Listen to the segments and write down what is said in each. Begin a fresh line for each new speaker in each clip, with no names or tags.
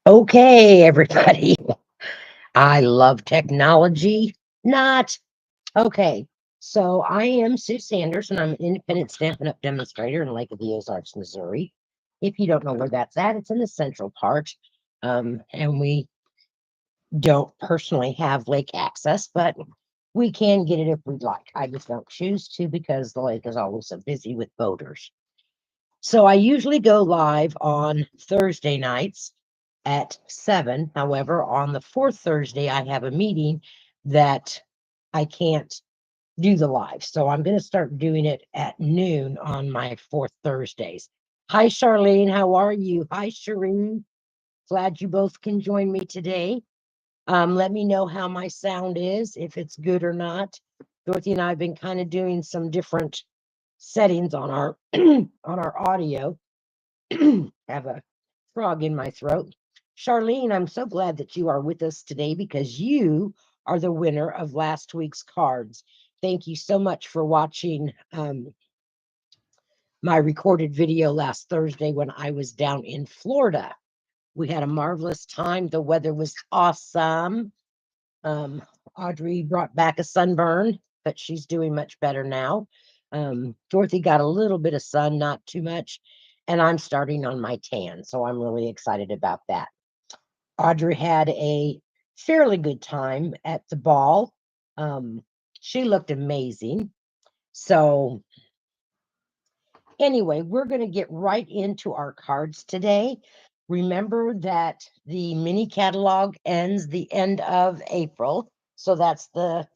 Okay, everybody. I love technology. Not. Okay. So I am Sue Sanders, and I'm an independent Stampin' Up! Demonstrator in Lake of the Ozarks, Missouri. If you don't know where that's at, it's in the central part. And we don't personally have lake access, but we can get it if we'd like. I just don't choose to because the lake is always so busy with boaters. So I usually go live on Thursday nights at 7. However, on the fourth Thursday, I have a meeting that I can't do the live. So I'm going to start doing it at noon on my fourth Thursdays. Hi, Charlene. How are you? Hi, Shireen. Glad you both can join me today. Let me know how my sound is, if it's good or not. Dorothy and I have been kind of doing some different settings on our on our audio. Have a frog in my throat. Charlene, I'm so glad that you are with us today because you are the winner of last week's cards. Thank you so much for watching my recorded video last Thursday when I was down in Florida. We had a marvelous time. The weather was awesome. Um, Audrey brought back a sunburn, but she's doing much better now. Dorothy got a little bit of sun, not too much, and I'm starting on my tan, so I'm really excited about that. Audrey had a fairly good time at the ball. She looked amazing. So, anyway, we're going to get right into our cards today. Remember that the mini catalog ends the end of April. So that's the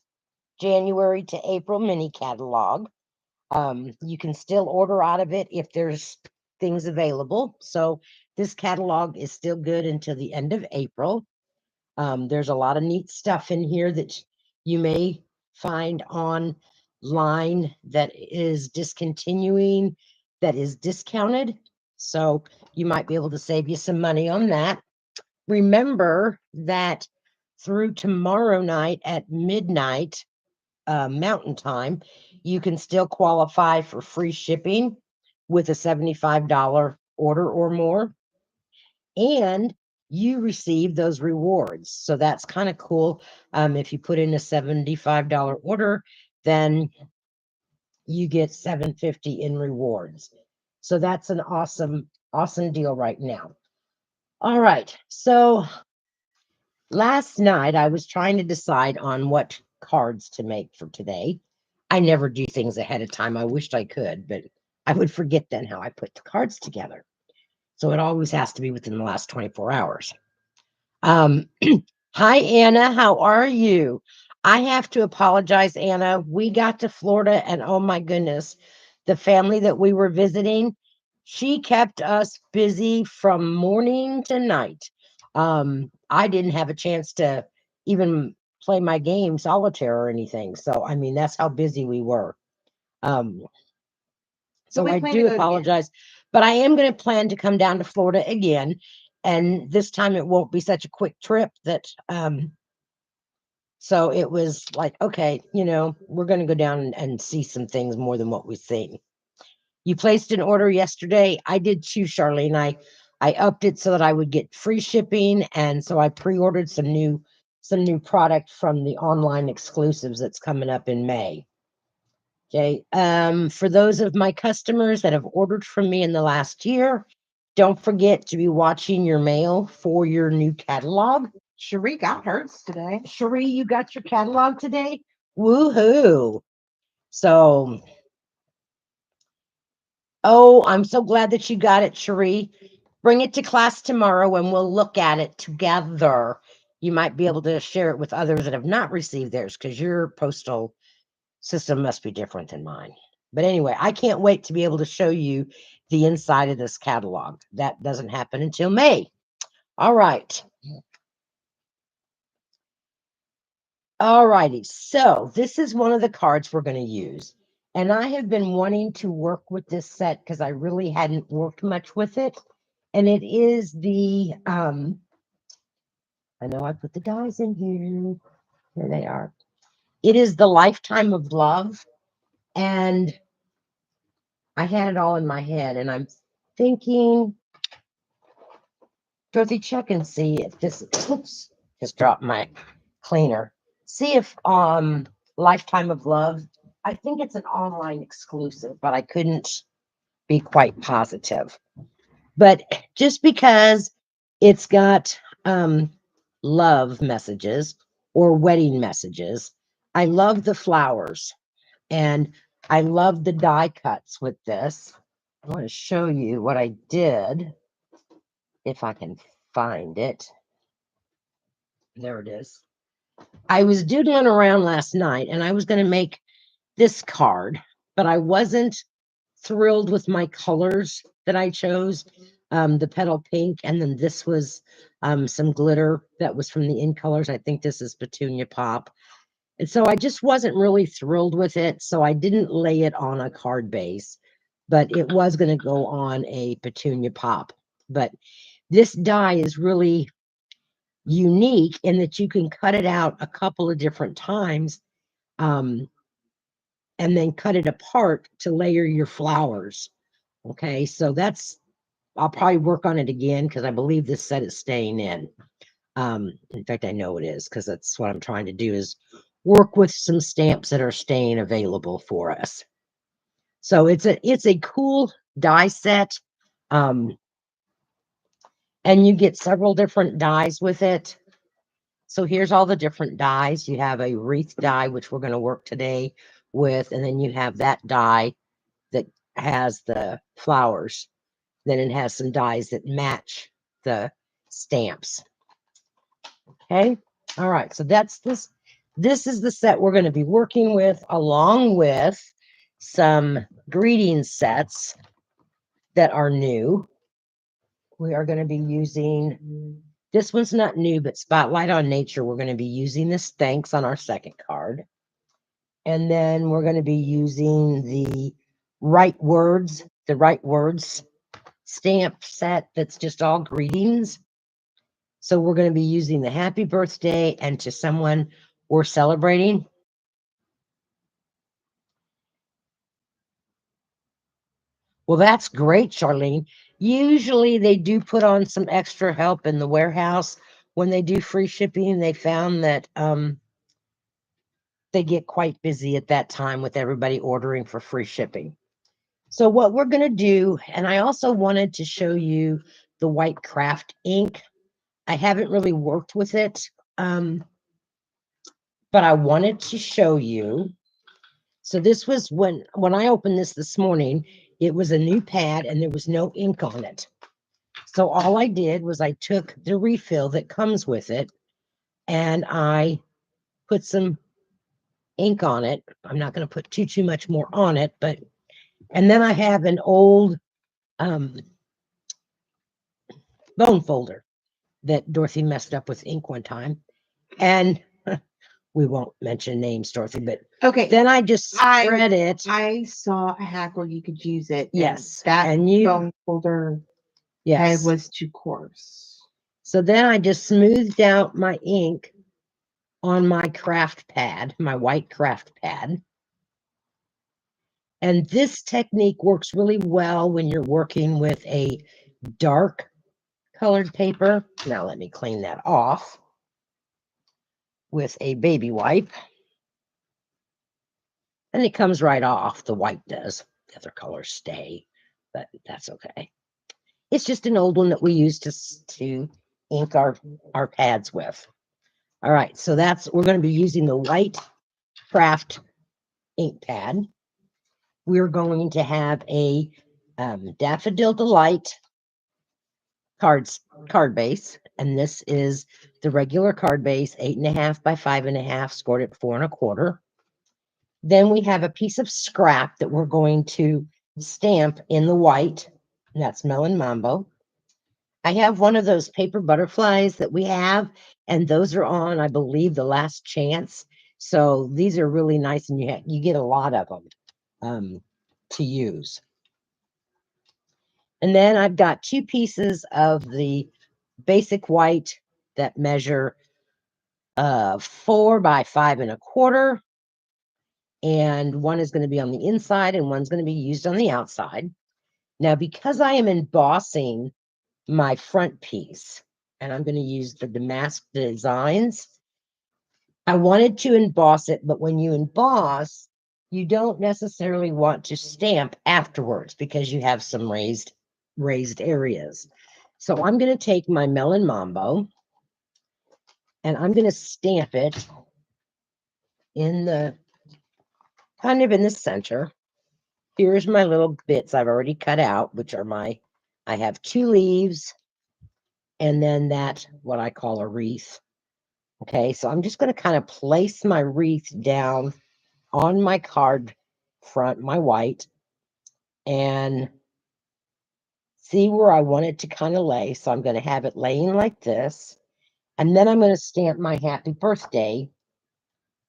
January to April mini catalog. You can still order out of it if there's things available. So this catalog is still good until the end of April. There's a lot of neat stuff in here that you may find online that is discontinuing, that is discounted. So you might be able to save you some money on that. Remember that through tomorrow night at midnight, Mountain Time, you can still qualify for free shipping with a $75 order or more. And you receive those rewards. So that's kind of cool. If you put in a $75 order, then you get $750 in rewards. So that's an awesome deal right now. All right. So last night I was trying to decide on what cards to make for today. I never do things ahead of time. I wished I could, but I would forget then how I put the cards together. So it always has to be within the last 24 hours. Um, Hi, Anna. How are you? I have to apologize, Anna. We got to Florida, and oh my goodness, the family that we were visiting, she kept us busy from morning to night. I didn't have a chance to even play my game solitaire or anything. So, I mean, that's how busy we were. Um, so I do apologize, but I am going to plan to come down to Florida again. And this time it won't be such a quick trip that so it was like, okay, we're going to go down and see some things more than what we've seen. You placed an order yesterday. I did too, Charlene. I upped it so that I would get free shipping, and so I pre-ordered some new product from the online exclusives that's coming up in May. Okay. For those of my customers that have ordered from me in the last year, don't forget to be watching your mail for your new catalog.
Cherie got hers today.
Cherie, you got your catalog today? Woohoo. So, oh, I'm so glad that you got it, Cherie. Bring it to class tomorrow and we'll look at it together. You might be able to share it with others that have not received theirs because your postal system must be different than mine. But anyway, I can't wait to be able to show you the inside of this catalog. That doesn't happen until May. All right. All righty. So this is one of the cards we're going to use. And I have been wanting to work with this set because I really hadn't worked much with it. And it is I know I put the dies in here. Here they are. It is the Lifetime of Love. And I had it all in my head. And I'm thinking, Dorothy, check and see if this, oops, just dropped my cleaner. See if Lifetime of Love, I think it's an online exclusive, but I couldn't be quite positive. But just because it's got love messages or wedding messages, I love the flowers and I love the die cuts with this. I want to show you what I did if I can find it. There it is. I was doodling around last night and I was going to make this card, but I wasn't thrilled with my colors that I chose. The petal pink, and then this was some glitter that was from the In Colors. I think this is Petunia Pop. And so I just wasn't really thrilled with it. So I didn't lay it on a card base, but it was going to go on a Petunia Pop. But this die is really unique in that you can cut it out a couple of different times and then cut it apart to layer your flowers. Okay, so I'll probably work on it again because I believe this set is staying in. In fact, I know it is because that's what I'm trying to do is work with some stamps that are staying available for us. So it's a cool die set. And you get several different dies with it. So here's all the different dies. You have a wreath die, which we're going to work today with, and then you have that die that has the flowers. Then it has some dies that match the stamps. Okay. All right. So that's this. This is the set we're going to be working with, along with some greeting sets that are new. We are going to be using, this one's not new, but Spotlight on Nature. We're going to be using this Thanks on our second card. And then we're going to be using the Right Words stamp set that's just all greetings. So we're going to be using the happy birthday and to someone we're celebrating. Well, that's great, Charlene. Usually they do put on some extra help in the warehouse. When they do free shipping, they found that they get quite busy at that time with everybody ordering for free shipping. So what we're going to do, and I also wanted to show you the white craft ink. I haven't really worked with it, but I wanted to show you. So this was when I opened this morning, it was a new pad and there was no ink on it. So all I did was I took the refill that comes with it and I put some ink on it. I'm not going to put too much more on it, but, and then I have an old bone folder that Dorothy messed up with ink one time. And we won't mention names, Dorothy, but
Okay.
then I just spread it.
I saw a hack where you could use it.
Yes.
And you bone folder
yes
was too coarse.
So then I just smoothed out my ink on my craft pad, my white craft pad. And this technique works really well when you're working with a dark colored paper. Now let me clean that off with a baby wipe. And it comes right off. The white does. The other colors stay, but that's okay. It's just an old one that we use to ink our pads with. All right, so we're going to be using the white craft ink pad. We're going to have a Daffodil Delight card base, and this is the regular card base, 8.5 by 5.5, scored at 4 1/4. Then we have a piece of scrap that we're going to stamp in the white, and that's Melon Mambo. I have one of those paper butterflies that we have, and those are on, I believe, the last chance. So these are really nice, and you get a lot of them to use. And then I've got 2 pieces of the basic white that measure 4 by 5 1/4. And one is going to be on the inside and one's going to be used on the outside. Now, because I am embossing my front piece, and I'm going to use the Damask Designs. I wanted to emboss it, but when you emboss, you don't necessarily want to stamp afterwards because you have some raised areas. So I'm going to take my Melon Mambo and I'm going to stamp it in the kind of in the center. Here's my little bits I've already cut out, which are I have 2 leaves and then that what I call a wreath. Okay, so I'm just going to kind of place my wreath down on my card front, my white, and see where I want it to kind of lay. So I'm going to have it laying like this. And then I'm going to stamp my happy birthday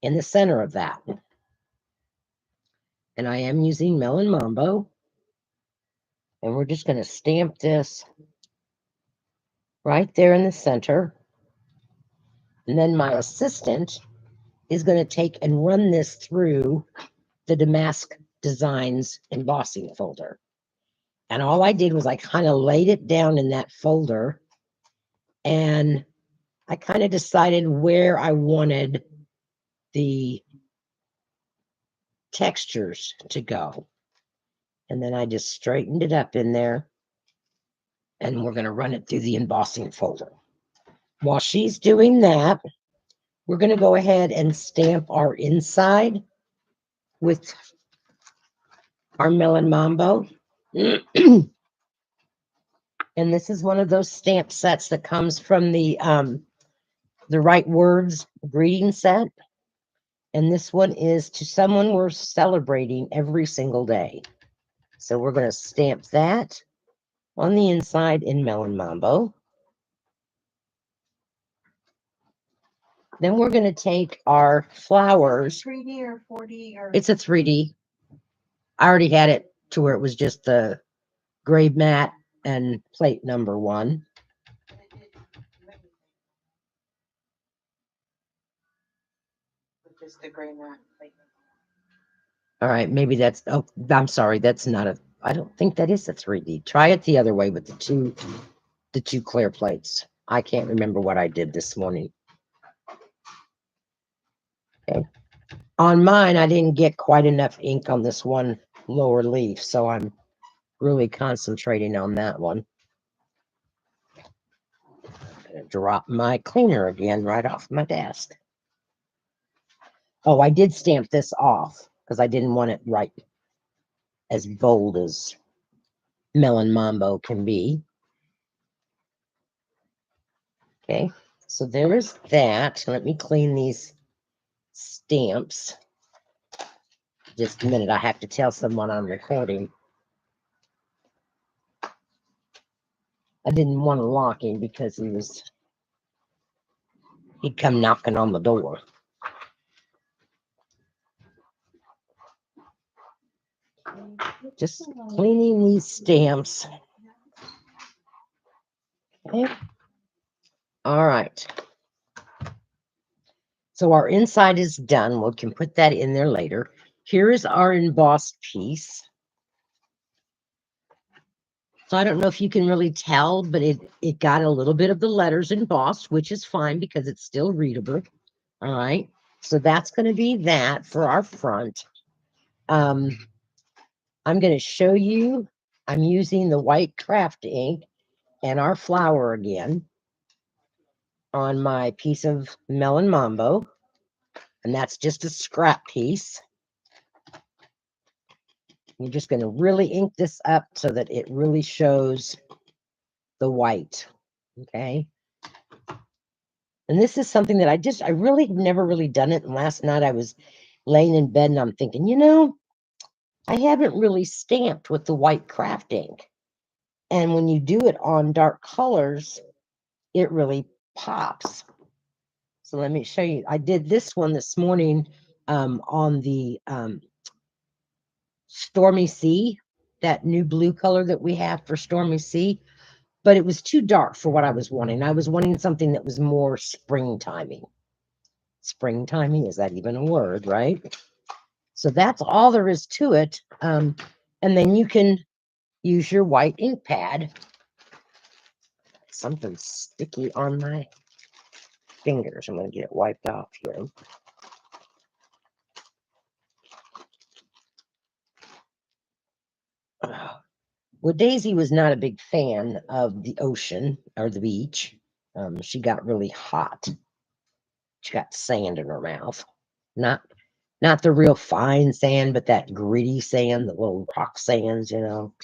in the center of that. And I am using Melon Mambo. And we're just going to stamp this right there in the center. And then my assistant is going to take and run this through the Damask Designs embossing folder. And all I did was I kind of laid it down in that folder and I kind of decided where I wanted the textures to go. And then I just straightened it up in there and we're going to run it through the embossing folder. While she's doing that, we're going to go ahead and stamp our inside with our Melon Mambo. And this is one of those stamp sets that comes from the Right Words greeting set. And this one is to someone we're celebrating every single day. So we're going to stamp that on the inside in Melon Mambo. Then we're going to take our flowers.
3D or 4D or
It's a 3D. I already had it to where it was just the Grape mat and plate number 1.
just the gray mat.
All right, maybe that's, oh, I'm sorry, that's not a, I don't think that is a 3D. Try it the other way with the two clear plates. I can't remember what I did this morning. Okay. On mine, I didn't get quite enough ink on this one lower leaf, so I'm really concentrating on that one. Drop my cleaner again right off my desk. Oh, I did stamp this off because I didn't want it right as bold as Melon Mambo can be. Okay, so there is that. Let me clean these stamps. Just a minute, I have to tell someone I'm recording. I didn't want to lock him because he'd come knocking on the door. Just cleaning these stamps. Okay. All right. So our inside is done. We can put that in there later. Here is our embossed piece. So I don't know if you can really tell, but it got a little bit of the letters embossed, which is fine because it's still readable. All right. So that's going to be that for our front. I'm going to show you. I'm using the white craft ink and our flower again on my piece of Melon Mambo. And that's just a scrap piece. You're just going to really ink this up so that it really shows the white. Okay. And this is something that I really have never really done it. And last night I was laying in bed and I'm thinking, I haven't really stamped with the white craft ink. And when you do it on dark colors, it really pops. So let me show you. I did this one this morning on the Stormy Sea, that new blue color that we have for Stormy Sea. But it was too dark for what I was wanting. I was wanting something that was more springtimey. Springtimey, is that even a word, right? So that's all there is to it. And then you can use your white ink pad. something sticky on my fingers. I'm going to get it wiped off here. Well, Daisy was not a big fan of the ocean or the beach. She got really hot. She got sand in her mouth. Not not the real fine sand, but that gritty sand, the little rock sands, you know.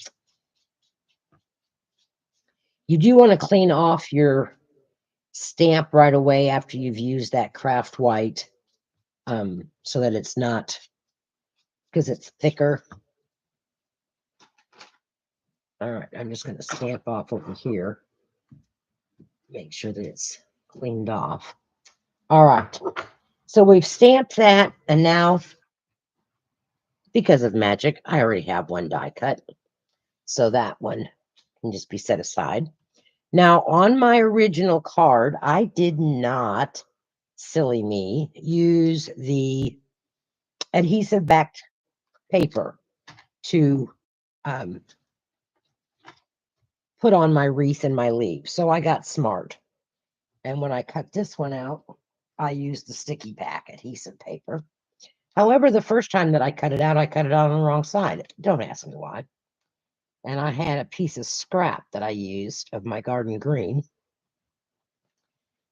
You do want to clean off your stamp right away after you've used that craft white, so that it's not, because it's thicker. All right, I'm just going to stamp off over here. Make sure that it's cleaned off. All right, so we've stamped that, and now, because of magic, I already have one die cut, so that one can just be set aside. Now, on my original card, I did not, silly me, use the adhesive backed paper to put on my wreath and my leaves. So I got smart. And when I cut this one out, I used the sticky back adhesive paper. However, the first time that I cut it out on the wrong side. Don't ask me why. And I had a piece of scrap that I used of my garden green.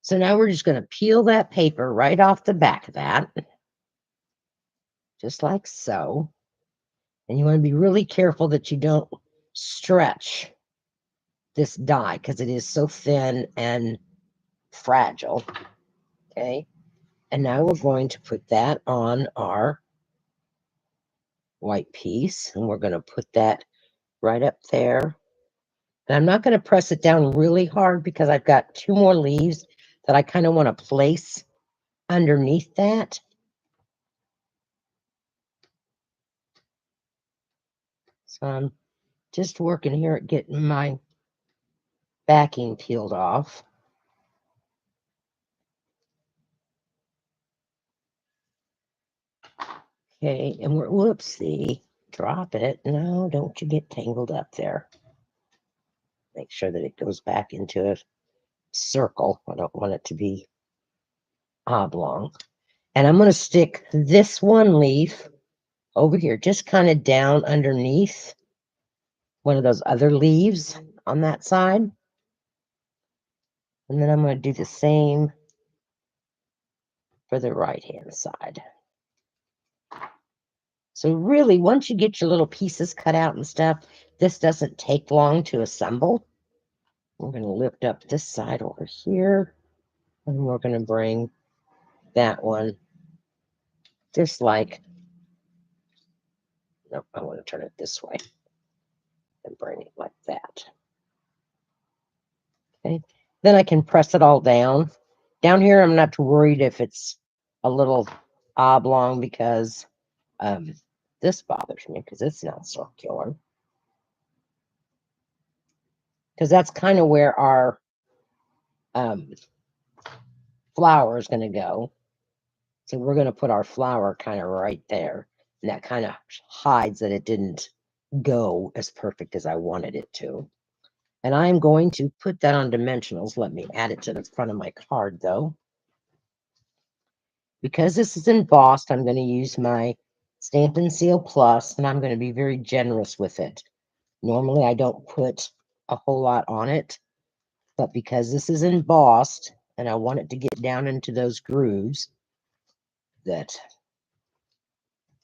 So now we're just going to peel that paper right off the back of that, just like so. And you want to be really careful that you don't stretch this die because it is so thin and fragile. Okay. And now we're going to put that on our white piece, and we're going to put that right up there. And I'm not going to press it down really hard because I've got two more leaves that I kind of want to place underneath that. So I'm just working here at getting my backing peeled off. Okay, and we're, whoopsie, drop it. No, don't you get tangled up there. Make sure that it goes back into a circle. I don't want it to be oblong. And I'm going to stick this one leaf over here, just kind of down underneath one of those other leaves on that side. And then I'm going to do the same for the right-hand side. So really, once you get your little pieces cut out and stuff, this doesn't take long to assemble. We're going to lift up this side over here, and we're going to bring that one just like, nope, I want to turn it this way and bring it like that. Okay, then I can press it all down. Down here, I'm not too worried if it's a little oblong because this bothers me because it's not circular. Because that's kind of where our flower is going to go. So we're going to put our flower kind of right there. And that kind of hides that it didn't go as perfect as I wanted it to. And I'm going to put that on dimensionals. Let me add it to the front of my card, though. Because this is embossed, I'm going to use my Stampin' Seal Plus, and I'm going to be very generous with it. Normally, I don't put a whole lot on it, but because this is embossed, and I want it to get down into those grooves,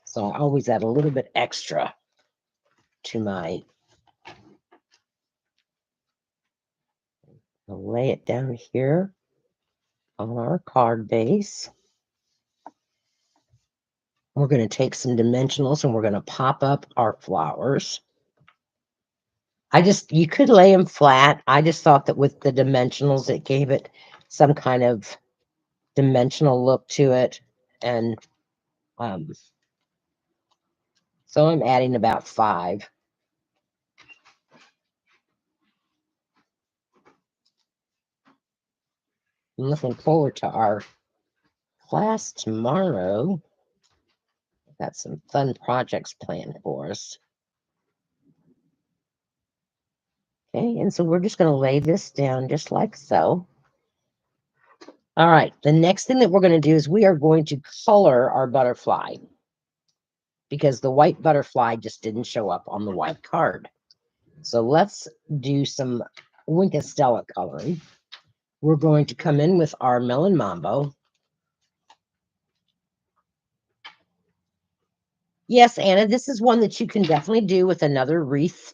so I always add a little bit extra to my, I'll lay it down here on our card base. We're going to take some dimensionals and we're going to pop up our flowers. You could lay them flat. I just thought that with the dimensionals, it gave it some kind of dimensional look to it. And so I'm adding about 5. I'm looking forward to our class tomorrow. Got some fun projects planned for us. Okay, and so we're just going to lay this down just like so. All right, the next thing that we're going to do is we are going to color our butterfly because the white butterfly just didn't show up on the white card. So let's do some Stella coloring. We're going to come in with our Melon Mambo. Yes, Anna, this is one that you can definitely do with another wreath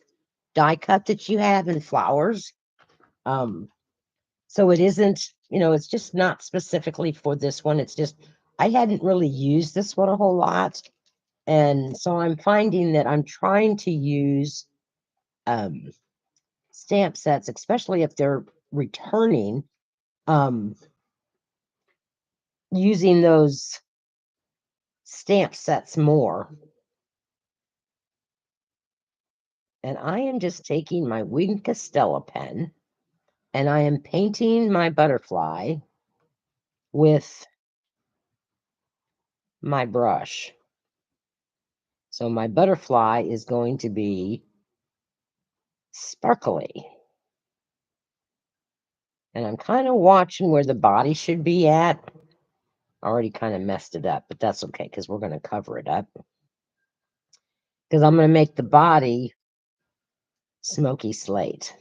die cut that you have in flowers. So it isn't, it's just not specifically for this one. It's just, I hadn't really used this one a whole lot. And so I'm finding that I'm trying to use stamp sets, especially if they're returning, um, using those stamp sets more. And I am just taking my Stella pen and I am painting my butterfly with my brush. So my butterfly is going to be sparkly. And I'm kind of watching where the body should be at. I already kind of messed it up, but that's okay because we're going to cover it up. Because I'm going to make the body smoky slate.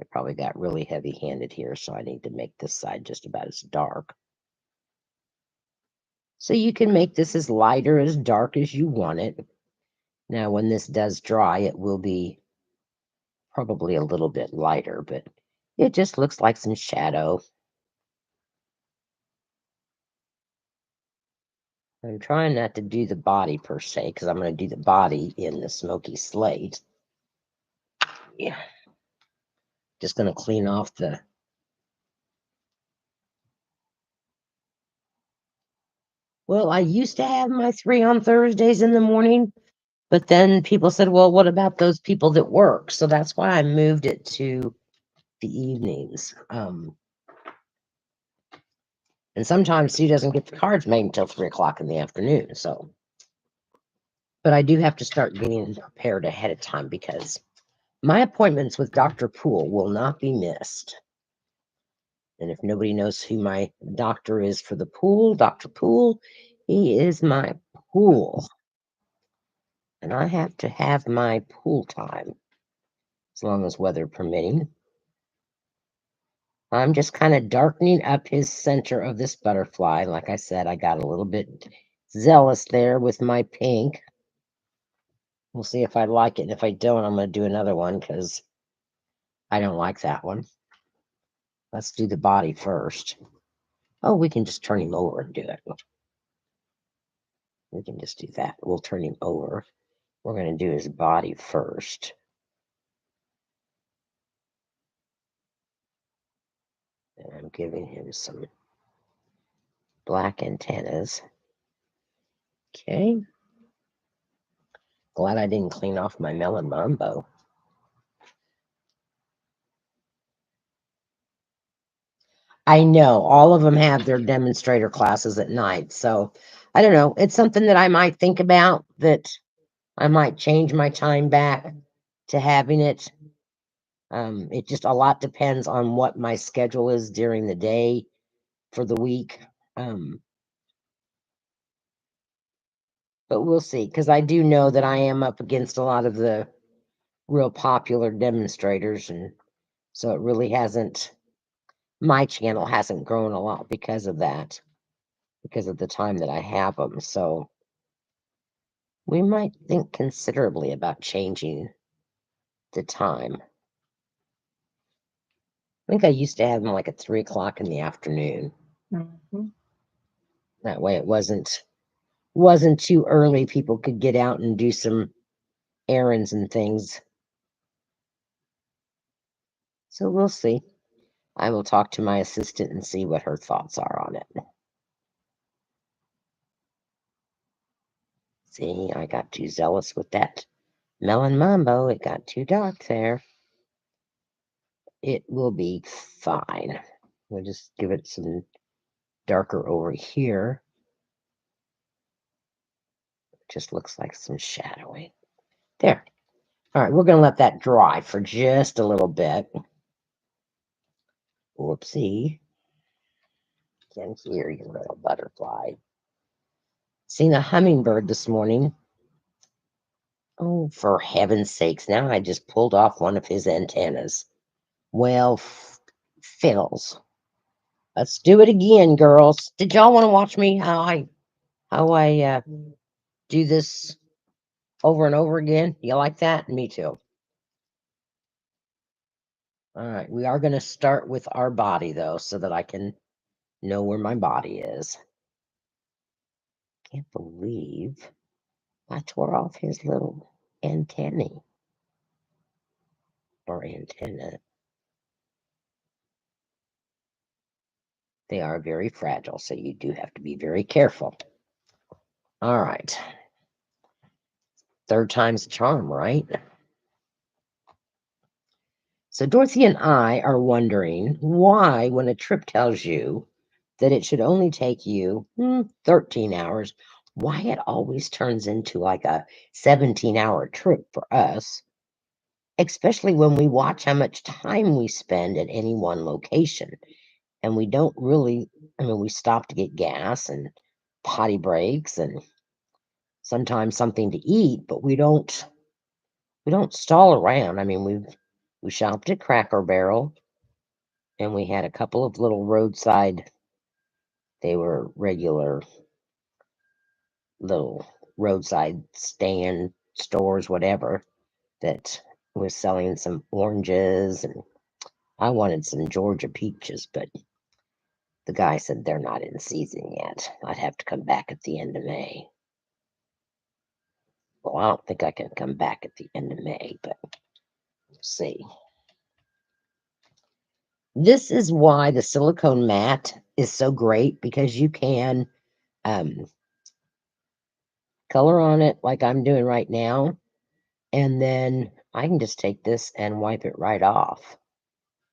I probably got really heavy-handed here, so I need to make this side just about as dark. So you can make this as light or as dark as you want it. Now, when this does dry, it will be probably a little bit lighter, but it just looks like some shadow. I'm trying not to do the body per se, because I'm going to do the body in the smoky slate. Yeah. Just going to clean off the... Well, I used to have my 3 on Thursdays in the morning, but then people said, well, what about those people that work? So that's why I moved it to the evenings. And sometimes Sue doesn't get the cards made until 3 o'clock in the afternoon. So, but I do have to start getting prepared ahead of time because my appointments with Dr. Poole will not be missed. And if nobody knows who my doctor is for the pool, Dr. Poole, he is my pool. And I have to have my pool time as long as weather permitting. I'm just kind of darkening up his center of this butterfly. Like I said, I got a little bit zealous there with my pink. We'll see if I like it. And if I don't, I'm going to do another one because I don't like that one. Let's do the body first. Oh, we can just turn him over and do it. We can just do that. We'll turn him over. We're going to do his body first. And I'm giving him some black antennas. Okay. Glad I didn't clean off my Melon Mambo. I know all of them have their demonstrator classes at night. So I don't know. It's something that I might think about, that I might change my time back to having it. It just a lot depends on what my schedule is during the day for the week. But we'll see, because I do know that I am up against a lot of the real popular demonstrators, and so it really hasn't, my channel hasn't grown a lot because of that, because of the time that I have them. So we might think considerably about changing the time. I think I used to have them like at 3 o'clock in the afternoon.
Mhm.
That way it wasn't too early. People could get out and do some errands and things. So we'll see. I will talk to my assistant and see what her thoughts are on it. See, I got too zealous with that Melon Mambo. It got too dark there. It will be fine. We'll just give it some darker over here. It just looks like some shadowing. There. All right, we're going to let that dry for just a little bit. Whoopsie. Can hear you, little butterfly. Seen a hummingbird this morning. Oh, for heaven's sakes, now I just pulled off one of his antennas. Well, fiddles. Let's do it again, girls. Did y'all want to watch me how I do this over and over again? You like that? Me too. All right, we are going to start with our body though, so that I can know where my body is. Can't believe I tore off his little antennae or antenna. They are very fragile, so you do have to be very careful. All right. Third time's a charm, right? So Dorothy and I are wondering why, when a trip tells you that it should only take you 13 hours, why it always turns into like a 17-hour trip for us, especially when we watch how much time we spend at any one location. And we don't really, we stop to get gas and potty breaks and sometimes something to eat, but we don't stall around. We shopped at Cracker Barrel and we had a couple of little roadside, they were regular little roadside stand stores, whatever, that was selling some oranges, and I wanted some Georgia peaches, but the guy said they're not in season yet. I'd have to come back at the end of May. Well, I don't think I can come back at the end of May, but we'll see. This is why the silicone mat is so great, because you can color on it like I'm doing right now, and then I can just take this and wipe it right off,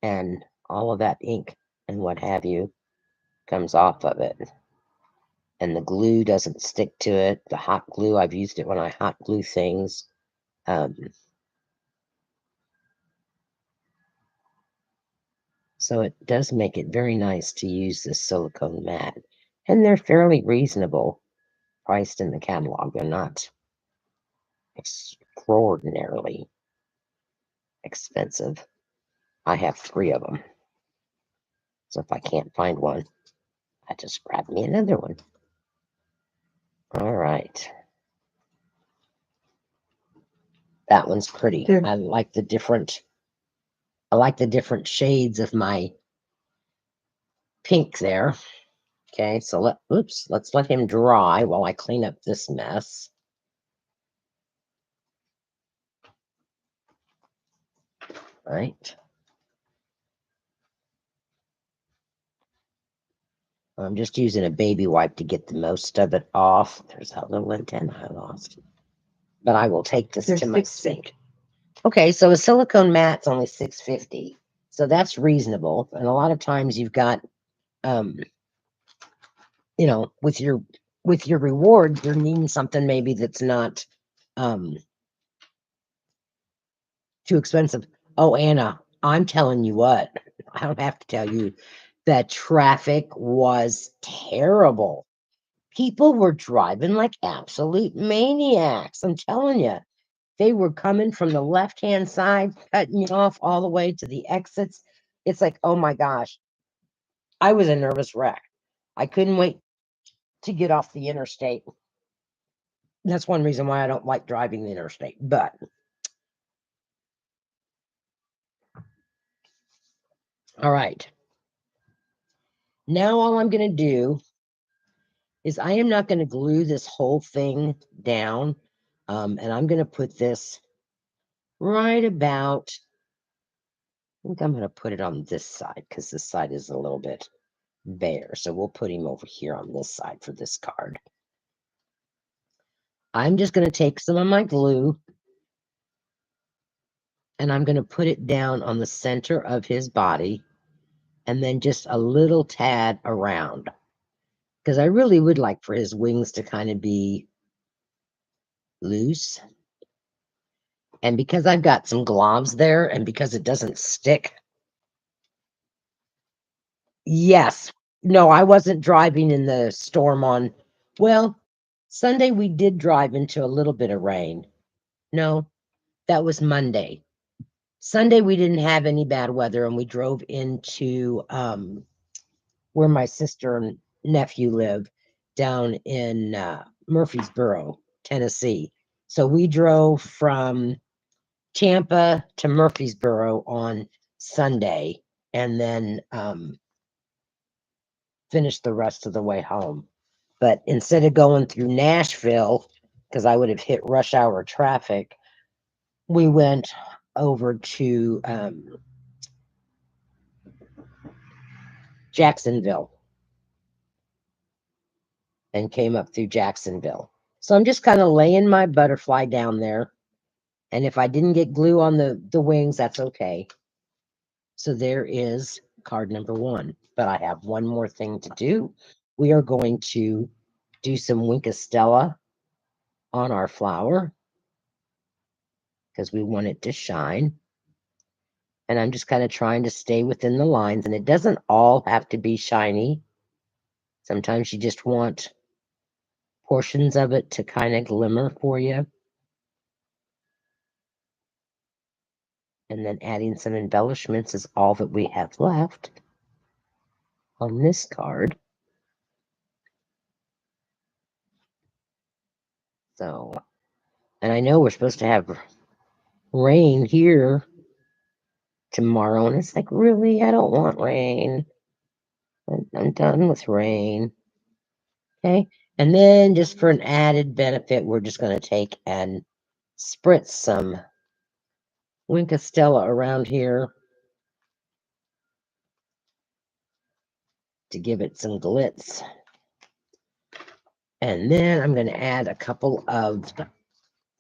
and all of that ink and what have you comes off of it. And the glue doesn't stick to it. The hot glue, I've used it when I hot glue things. So it does make it very nice to use this silicone mat. And they're fairly reasonable priced in the catalog. They're not extraordinarily expensive. I have 3 of them. So if I can't find one, I just grab me another one. All right. That one's pretty.
There.
I like the different shades of my pink there. Okay, so let's let him dry while I clean up this mess. Right. I'm just using a baby wipe to get the most of it off. There's that little antenna I lost. But I will take this to my sink. Okay, so a silicone mat's only $6.50. So that's reasonable. And a lot of times you've got with your rewards, you're needing something maybe that's not too expensive. Oh, Anna, I'm telling you what, I don't have to tell you that traffic was terrible. People were driving like absolute maniacs. I'm telling you, they were coming from the left-hand side, cutting you off all the way to the exits. It's like, oh my gosh, I was a nervous wreck. I couldn't wait to get off the interstate. That's one reason why I don't like driving the interstate. But all right. Now all I'm going to do is I am not going to glue this whole thing down. And I'm going to put this right about, I think I'm going to put it on this side because this side is a little bit bare. So we'll put him over here on this side for this card. I'm just going to take some of my glue and I'm going to put it down on the center of his body and then just a little tad around, because I really would like for his wings to kind of be loose. And because I've got some gloves there and because it doesn't stick, yes. No, I wasn't driving in the storm on, well, Sunday we did drive into a little bit of rain. No, that was Monday. Sunday we didn't have any bad weather and we drove into where my sister and nephew live down in Murfreesboro, Tennessee. So we drove from Tampa to Murfreesboro on Sunday and then finished the rest of the way home. But instead of going through Nashville, because I would have hit rush hour traffic, we went over to Jacksonville and came up through Jacksonville. So I'm just kind of laying my butterfly down there. And if I didn't get glue on the wings, that's okay. So there is card number 1. But I have one more thing to do. We are going to do some Winkostella on our flower because we want it to shine. And I'm just kind of trying to stay within the lines. And it doesn't all have to be shiny. Sometimes you just want portions of it to kind of glimmer for you. And then adding some embellishments is all that we have left on this card. So, and I know we're supposed to have rain here tomorrow. And it's like, really? I don't want rain. I'm done with rain. Okay. And then just for an added benefit, we're just going to take and spritz some Winkostella around here to give it some glitz. And then I'm going to add a couple of,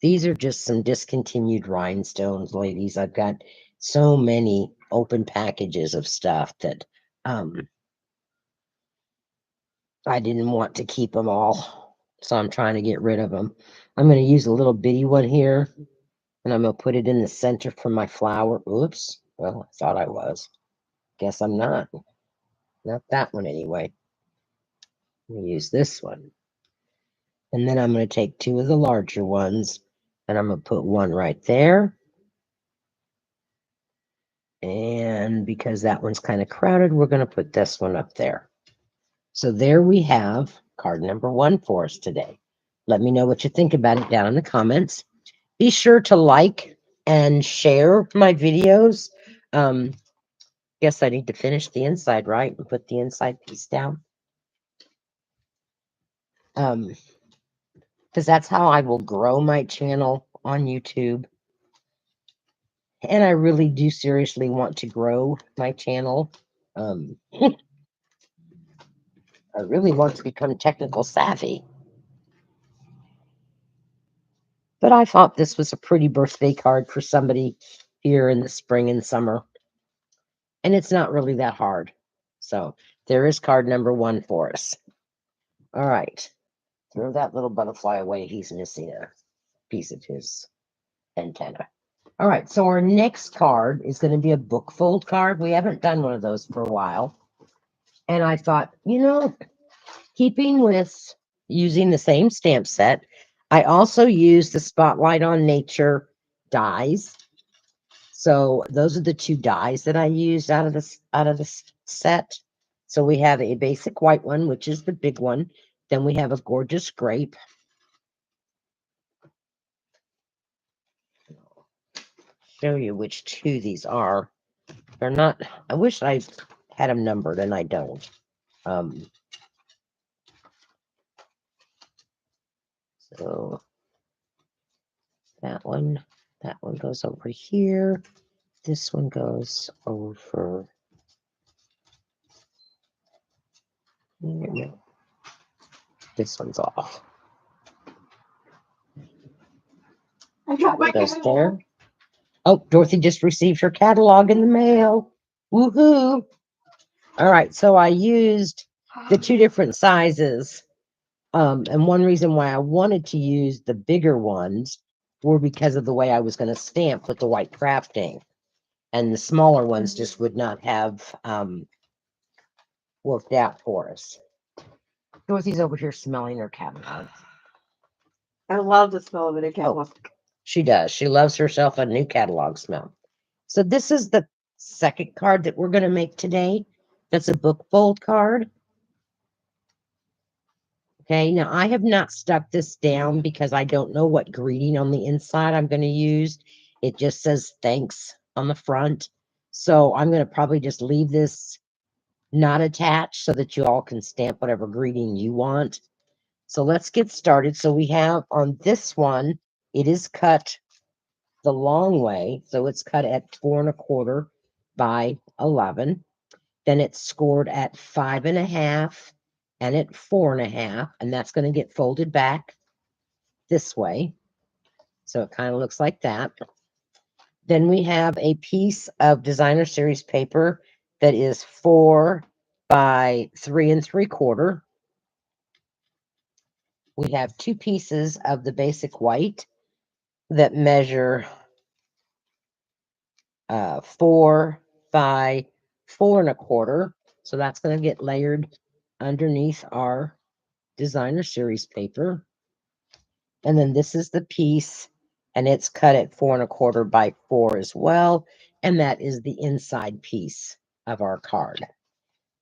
these are just some discontinued rhinestones, ladies. I've got so many open packages of stuff that I didn't want to keep them all. So I'm trying to get rid of them. I'm going to use a little bitty one here and I'm going to put it in the center for my flower. Oops. Well, I thought I was. Guess I'm not. Not that one anyway. I'm going to use this one. And then I'm going to take 2 of the larger ones and I'm going to put one right there. And because that one's kind of crowded, we're going to put this one up there. So there we have card number 1 for us today. Let me know what you think about it down in the comments. Be sure to like and share my videos. Guess I need to finish the inside, right? And put the inside piece down. Because that's how I will grow my channel on YouTube. And I really do seriously want to grow my channel. I really want to become technical savvy. But I thought this was a pretty birthday card for somebody here in the spring and summer. And it's not really that hard. So there is card number 1 for us. All right. Throw that little butterfly away. He's missing a piece of his antenna. All right. So our next card is going to be a book fold card. We haven't done one of those for a while. And I thought, keeping with using the same stamp set, I also use the Spotlight on Nature dies. So those are the 2 dies that I used out of this set. So we have a basic white one, which is the big one. Then we have a gorgeous grape. Show you which 2 these are. They're not, I wish I had them numbered and I don't. So that one goes over here. This one goes over here. This one's off.
I got my
Goes
catalog.
there. Oh, Dorothy just received her catalog in the mail. Woohoo! All right, so I used the 2 different sizes. And one reason why I wanted to use the bigger ones were because of the way I was going to stamp with the white crafting. And the smaller ones just would not have worked out for us. Dorothy's over here smelling her catalog.
I love the smell of it again.
Oh, she does. She loves herself a new catalog smell. So this is the second card that we're going to make today. That's a book fold card. Okay, now I have not stuck this down because I don't know what greeting on the inside I'm going to use. It just says thanks on the front. So I'm going to probably just leave this not attached so that you all can stamp whatever greeting you want. So let's get started. So we have on this one, it is cut the long way. So it's cut at 4¼ by 11. Then it's scored at 5½ and at 4½, and that's going to get folded back this way. So it kind of looks like that. Then we have a piece of designer series paper that is 4 by 3¾ We have two pieces of the basic white that measure 4 by 4¼ So that's going to get layered underneath our designer series paper. And then this is the piece, and it's cut at 4¼ by 4 as well. And that is the inside piece of our card.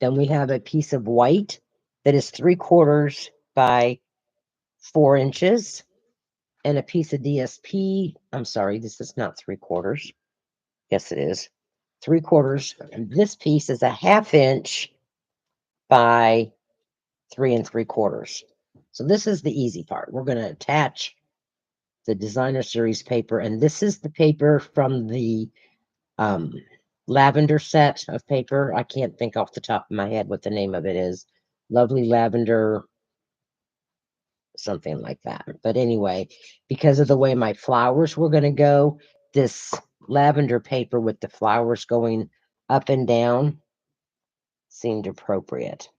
Then we have a piece of white that is 3/4 by 4 inches. And a piece of DSP. I'm sorry, this is not 3/4. Yes, it is 3/4. And this piece is a 1/2 inch by 3¾ So this is the easy part. We're going to attach the designer series paper, and this is the paper from the lavender set of paper. I can't think off the top of my head what the name of it is. Lovely lavender, something like that. But anyway, because of the way my flowers were going to go, this lavender paper with the flowers going up and down seemed appropriate.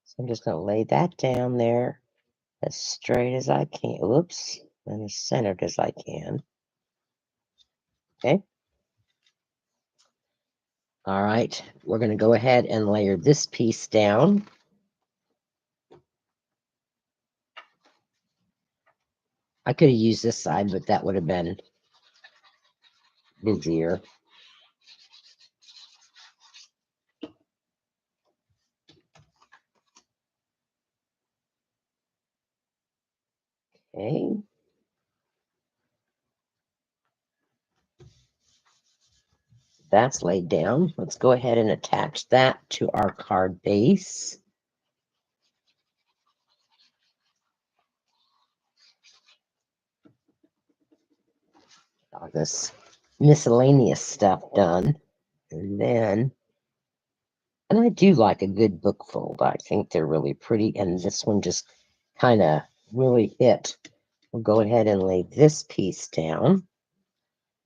So I'm just going to lay that down there as straight as I can. Oops, and as centered as I can. Okay. All right, we're going to go ahead and layer this piece down. I could have used this side, but that would have been easier. Okay. That's laid down. Let's go ahead and attach that to our card base. All this miscellaneous stuff done. And then, and I do like a good book fold. I think they're really pretty. And this one just kind of really hit. We'll go ahead and lay this piece down.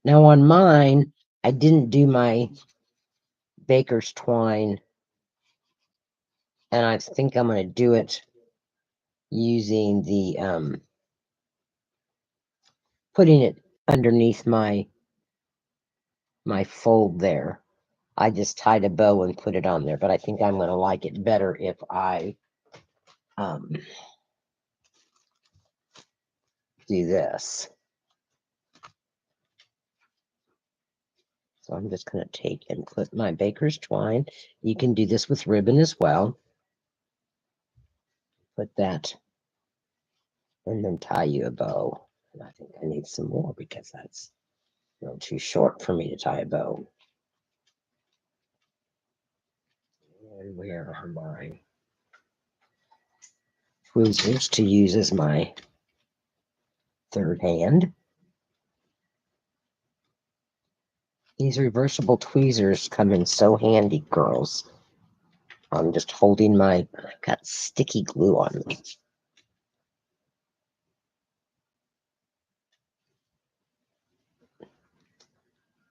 Now on mine, I didn't do my baker's twine, and I think I'm going to do it using the putting it underneath my fold there. I just tied a bow and put it on there, but I think I'm going to like it better if I do this. So I'm just going to take and put my baker's twine. You can do this with ribbon as well. Put that and then tie you a bow. And I think I need some more because that's a little too short for me to tie a bow. And where are my tweezers to use as my third hand? These reversible tweezers come in so handy, girls. I'm just holding I've got sticky glue on me.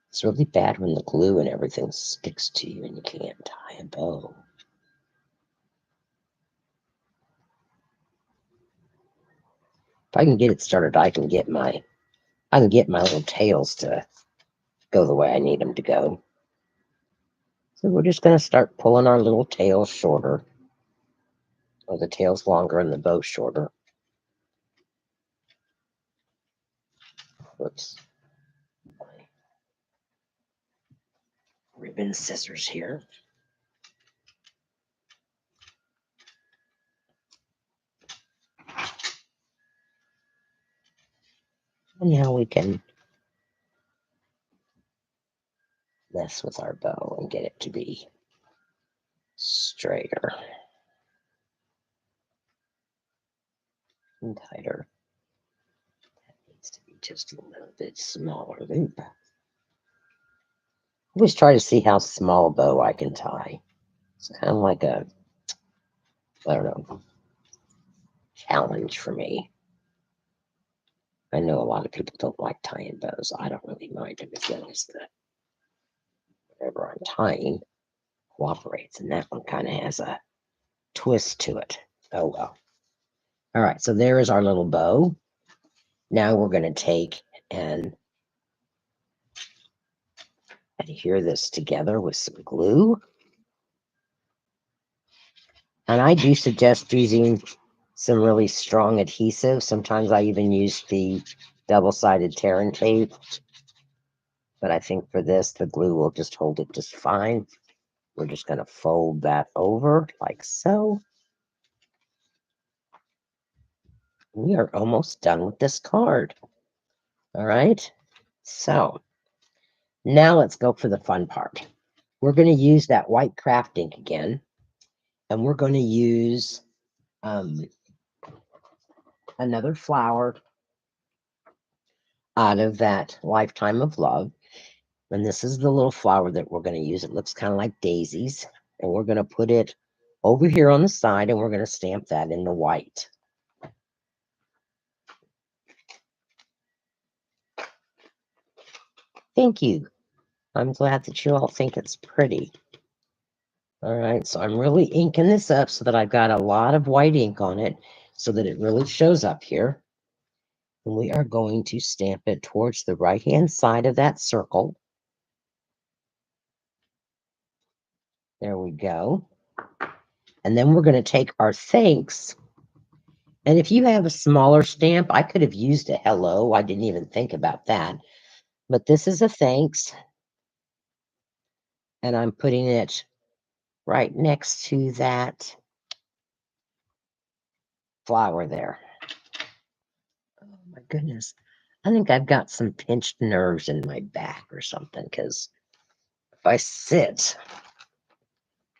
It's really bad when the glue and everything sticks to you and you can't tie a bow. If I can get it started, I can get my little tails to go the way I need them to go. So we're just going to start pulling our little tails shorter, or the tails longer and the bow shorter. Whoops. Ribbon scissors here. And now we can mess with our bow and get it to be straighter and tighter. That needs to be just a little bit smaller. Oop. I always try to see how small a bow I can tie. It's kind of like a, I don't know, challenge for me. I know a lot of people don't like tying bows. I don't really mind it as long as whatever I'm tying cooperates, and that one kind of has a twist to it. Oh well. All right, so there is our little bow. Now we're going to take and adhere this together with some glue. And I do suggest using some really strong adhesive. Sometimes I even use the double-sided tear and tape. But I think for this, the glue will just hold it just fine. We're just going to fold that over like so. We are almost done with this card. All right. So now let's go for the fun part. We're going to use that white craft ink again. And we're going to use another flower out of that Lifetime of Love. And this is the little flower that we're going to use. It looks kind of like daisies. And we're going to put it over here on the side, and we're going to stamp that in the white. Thank you. I'm glad that you all think it's pretty. All right, so I'm really inking this up so that I've got a lot of white ink on it so that it really shows up here. And we are going to stamp it towards the right-hand side of that circle. There we go. And then we're going to take our thanks. And if you have a smaller stamp, I could have used a hello. I didn't even think about that. But this is a thanks. And I'm putting it right next to that flower there. Oh my goodness. I think I've got some pinched nerves in my back or something, because if I sit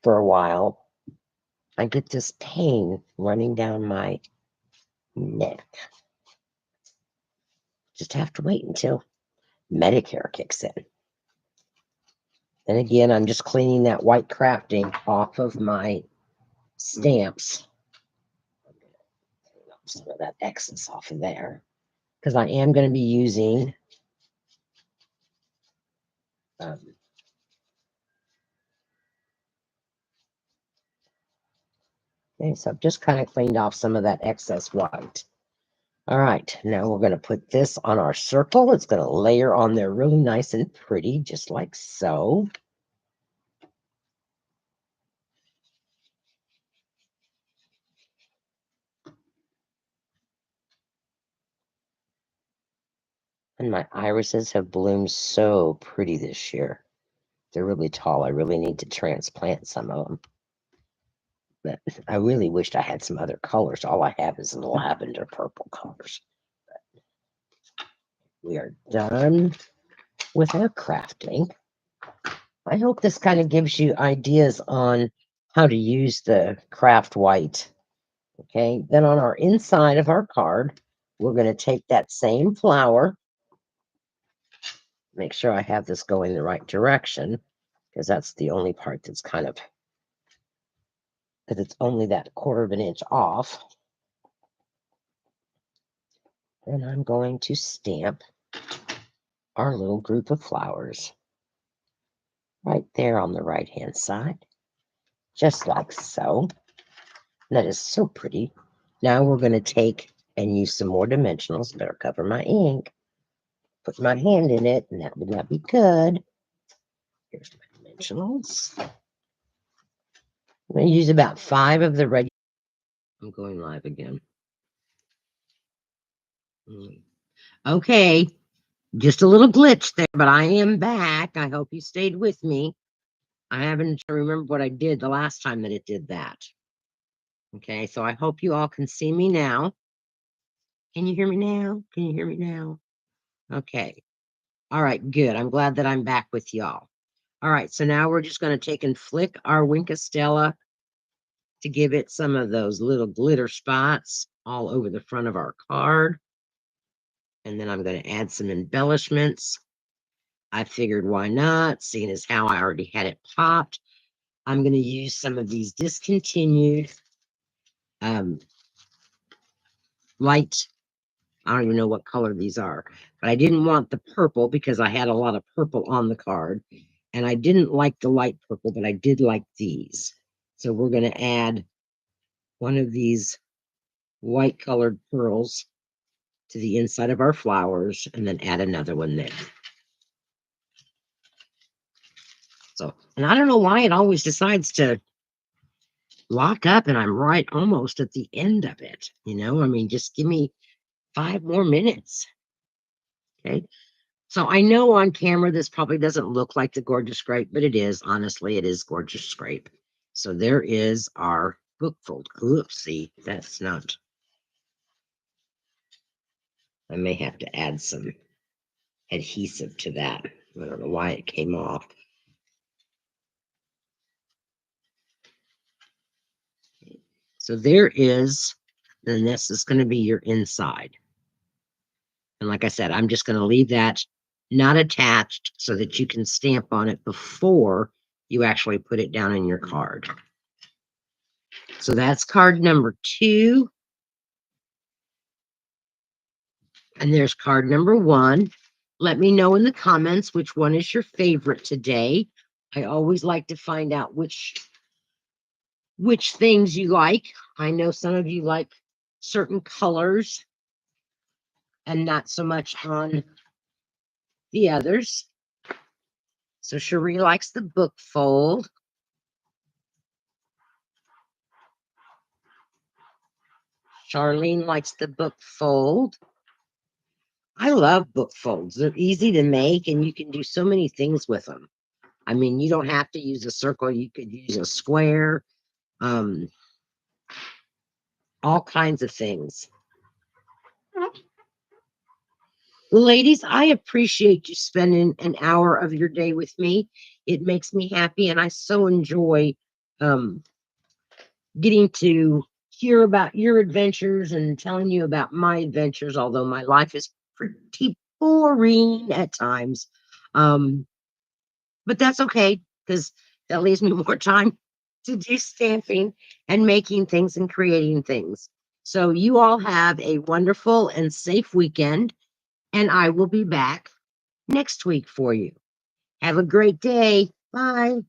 for a while, I get this pain running down my neck. Just have to wait until Medicare kicks in. And again, I'm just cleaning that white crafting off of my stamps. Some of that excess off of there, because I am going to be using okay, so I've just kind of cleaned off some of that excess white. All right, now we're going to put this on our circle. It's going to layer on there really nice and pretty, just like so. And my irises have bloomed so pretty this year. They're really tall. I really need to transplant some of them. But I really wished I had some other colors. All I have is lavender purple colors. But we are done with our crafting. I hope this kind of gives you ideas on how to use the craft white. Okay, then on our inside of our card, we're going to take that same flower. Make sure I have this going the right direction, because that's the only part that's kind of, because it's only that 1/4 of an inch off. And I'm going to stamp our little group of flowers right there on the right hand side, just like so. That is so pretty. Now we're going to take and use some more dimensionals. Better cover my ink. Put my hand in it, and that would not be good. Here's my dimensionals. I'm going to use about 5 of the regular. I'm going live again. Okay, just a little glitch there, but I am back. I hope you stayed with me. I haven't remembered what I did the last time that it did that. Okay, so I hope you all can see me now. Can you hear me now? Can you hear me now? Okay. All right, good. I'm glad that I'm back with y'all. All right, so now we're just going to take and flick our Winkostella to give it some of those little glitter spots all over the front of our card. And then I'm going to add some embellishments. I figured why not, seeing as how I already had it popped. I'm going to use some of these discontinued light. I don't even know what color these are, but I didn't want the purple because I had a lot of purple on the card. And I didn't like the light purple, but I did like these. So we're going to add one of these white colored pearls to the inside of our flowers and then add another one there. So, and I don't know why it always decides to lock up and I'm right almost at the end of it. You know, I mean, just give me 5 more minutes. Okay. So I know on camera this probably doesn't look like the gorgeous grape, but it is. Honestly, it is gorgeous grape. So there is our book fold. Oopsie, that's not. I may have to add some adhesive to that. I don't know why it came off. So there is, then this is going to be your inside. And like I said, I'm just going to leave that not attached so that you can stamp on it before you actually put it down in your card. So that's card number 2. And there's card number 1. Let me know in the comments which one is your favorite today. I always like to find out which things you like. I know some of you like certain colors and not so much on the others. So Cherie likes the book fold. Charlene likes the book fold. I love book folds. They're easy to make and you can do so many things with them. I mean, you don't have to use a circle. You could use a square, all kinds of things. Ladies, I appreciate you spending an hour of your day with me. It makes me happy, and I so enjoy getting to hear about your adventures and telling you about my adventures, although my life is pretty boring at times. But that's okay, because that leaves me more time to do stamping and making things and creating things. So you all have a wonderful and safe weekend. And I will be back next week for you. Have a great day. Bye.